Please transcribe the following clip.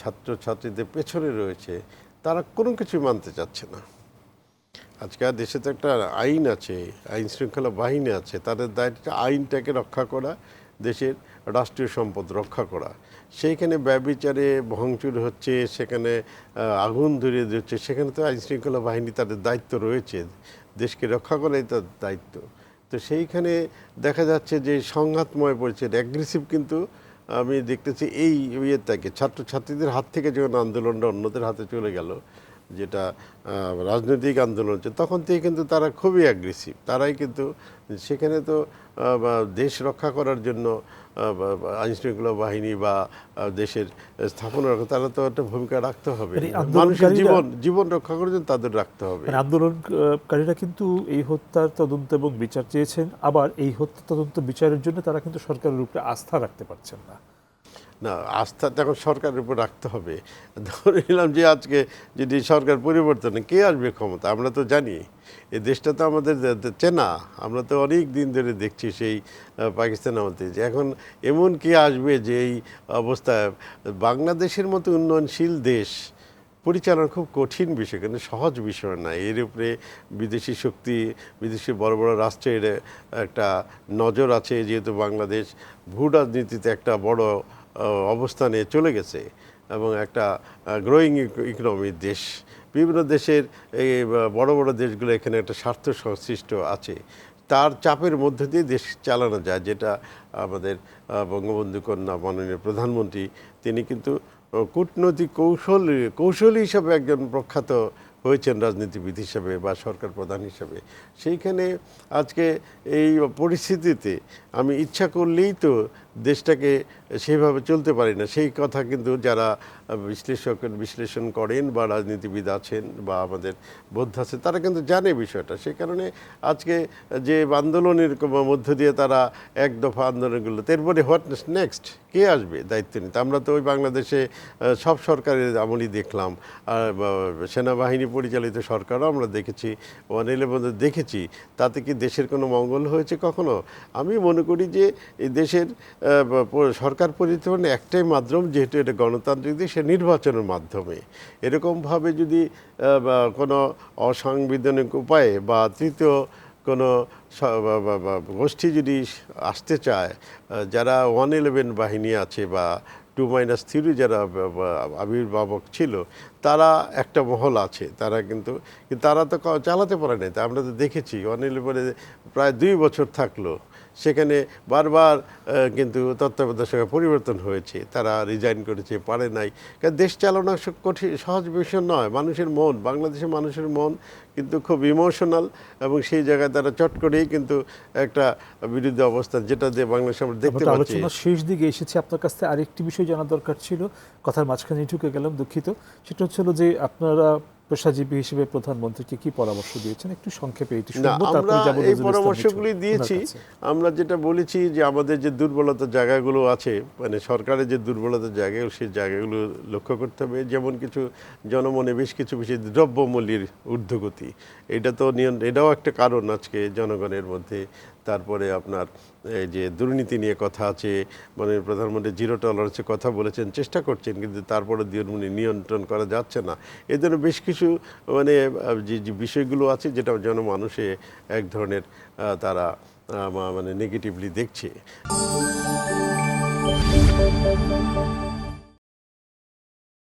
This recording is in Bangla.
ছাত্রছাত্রীদের পেছনে রয়েছে তারা কোনো কিছু মানতে চাচ্ছে না। আজকে দেশে তো একটা আইন আছে, আইন শৃঙ্খলা বাহিনী আছে, তাদের দায়িত্ব আইনটাকে রক্ষা করা, দেশের রাষ্ট্রীয় সম্পদ রক্ষা করা। সেইখানে ব্যভিচারে ভাঙচুর হচ্ছে, সেখানে আগুন ধরিয়ে দিচ্ছে, সেখানে তো আইন শৃঙ্খলা বাহিনী তাদের দায়িত্ব রয়েছে, দেশকে রক্ষা করাই তার দায়িত্ব। তো সেইখানে দেখা যাচ্ছে যে সংঘাতময় পরিস্থিতি, অ্যাগ্রেসিভ, কিন্তু আমি দেখতেছি এই ইয়েটাকে ছাত্রছাত্রীদের হাত থেকে যখন আন্দোলনটা অন্যদের হাতে চলে গেল, যেটা রাজনৈতিক আন্দোলন হচ্ছে, তখন থেকে কিন্তু তারা খুবই অ্যাগ্রেসিভ। তারাই কিন্তু সেখানে তো দেশ রক্ষা করার জন্য আইনশৃঙ্খলা বাহিনী বা দেশের স্থাপনা রক্ষা, তারা তো একটা ভূমিকা রাখতে হবে। মানুষের জীবন রক্ষা করার জন্য তাদের রাখতে হবে। আন্দোলনকারীরা কিন্তু এই হত্যার তদন্ত এবং বিচার চেয়েছেন, আবার এই হত্যা তদন্ত বিচারের জন্য তারা কিন্তু সরকারের উপরে আস্থা রাখতে পারছেন না। না, আস্থা এখন সরকারের উপর রাখতে হবে। ধরে নিলাম যে আজকে যদি সরকার পরিবর্তন, কে আসবে ক্ষমতা? আমরা তো জানি এই দেশটা তো আমাদের চেনা, আমরা তো অনেক দিন ধরে দেখছি সেই পাকিস্তান আমলে, যে এখন এমন কে আসবে যে এই অবস্থায় বাংলাদেশের মতো উন্নয়নশীল দেশ পরিচালনা খুব কঠিন বিষয়, কিন্তু সহজ বিষয় না। এর উপরে বিদেশি শক্তি, বিদেশি বড় বড় রাষ্ট্রের একটা নজর আছে, যেহেতু বাংলাদেশ ভূ রাজনীতিতে একটা বড় অবস্থানে চলে গেছে এবং একটা গ্রোয়িং ইকোনমির দেশ। বিভিন্ন দেশের এই বড় বড় দেশগুলো এখানে একটা স্বার্থ সংশ্লিষ্ট আছে, তার চাপের মধ্যে দিয়ে দেশ চালানো যায়, যেটা আমাদের বঙ্গবন্ধু কন্যা মাননীয় প্রধানমন্ত্রী, তিনি কিন্তু কূটনৈতিক কৌশলী হিসাবে একজন প্রখ্যাত হয়েছেন রাজনীতিবিদ হিসাবে বা সরকার প্রধান হিসাবে। সেইখানে আজকে এই পরিস্থিতিতে আমি ইচ্ছা করলেই তো দেশটাকে সেইভাবে চলতে পারি না। সেই কথা কিন্তু যারা বিশ্লেষণ করেন বা রাজনীতিবিদ আছেন বা আমাদের বোদ্ধ আছে, তারা কিন্তু জানে বিষয়টা। সেই কারণে আজকে যে আন্দোলনের মধ্য দিয়ে তারা এক দফা আন্দোলনগুলো, এরপরে হোয়াট নেক্সট, কে আসবে দায়িত্ব নিতে? আমরা তো ওই বাংলাদেশে সব সরকারের আমলই দেখলাম, আর সেনাবাহিনী পরিচালিত সরকারও আমরা দেখেছি, 111 দেখেছি, তাতে কি দেশের কোনো মঙ্গল হয়েছে কখনো? আমি মনে করি যে এই দেশের সরকার পরিচালনা একটাই মাধ্যম, যেহেতু এটা গণতান্ত্রিক দেশ, সে নির্বাচনের মাধ্যমে। এরকমভাবে যদি কোনো অসাংবিধানিক উপায়ে বা তৃতীয় কোনো গোষ্ঠী যদি আসতে চায়, যারা 111 বাহিনী আছে বা 2-3 যারা আবির্ভাবক ছিল, তারা একটা মহল আছে, তারা কিন্তু তারা তো চালাতে পারে না। তা আমরা তো দেখেছি 111 প্রায় 2 বছর থাকলো, সেখানে বারবার কিন্তু তত্ত্বাবধায়ক পরিবর্তন হয়েছে, তারা রিজাইন করেছে, পারে নাই। কারণ দেশ চালানো কঠিন, সহজ বিষয় নয়। মানুষের মন, বাংলাদেশের মানুষের মন কিন্তু খুব ইমোশনাল, এবং সেই জায়গায় তারা চট করেই কিন্তু একটা বিরুদ্ধে অবস্থান, যেটা দিয়ে বাংলাদেশে আমরা দেখতে পাচ্ছি। আলোচনার শেষ দিকে এসেছে, আপনার কাছ থেকে আরেকটি বিষয় জানা দরকার ছিল, কথার মাঝখানে ঢুকে গেলাম, দুঃখিত। সেটা হচ্ছিল যে আপনারা পেশাজীবী হিসেবে প্রধানমন্ত্রীকে কি পরামর্শ দিয়েছেন, একটু সংক্ষেপে এটি শুনবো। আমরা এই পরামর্শগুলি দিয়েছি। আমরা যেটা বলেছি যে আমাদের যে দুর্বলতার জায়গাগুলো আছে, মানে সরকারের যে দুর্বলতার জায়গাগুলো, সেই জায়গাগুলো লক্ষ্য করতে হবে। যেমন কিছু জনমনে বেশ কিছু বিষয়, দ্রব্যমূল্যের ঊর্ধ্বগতি, এটা তো এটাও একটা কারণ আজকে জনগণের মধ্যে। তারপরে আপনার এই যে দুর্নীতি নিয়ে কথা আছে, মানে প্রধানমন্ত্রী জিরো টলারেন্সের কথা বলেছেন, চেষ্টা করছেন, কিন্তু তারপরে দুর্নীতি নিয়ন্ত্রণ করা যাচ্ছে না। এই ধরনের বেশ কিছু মানে যে বিষয়গুলো আছে, যেটা জনমানুষে এক ধরনের তারা মানে নেগেটিভলি দেখছে।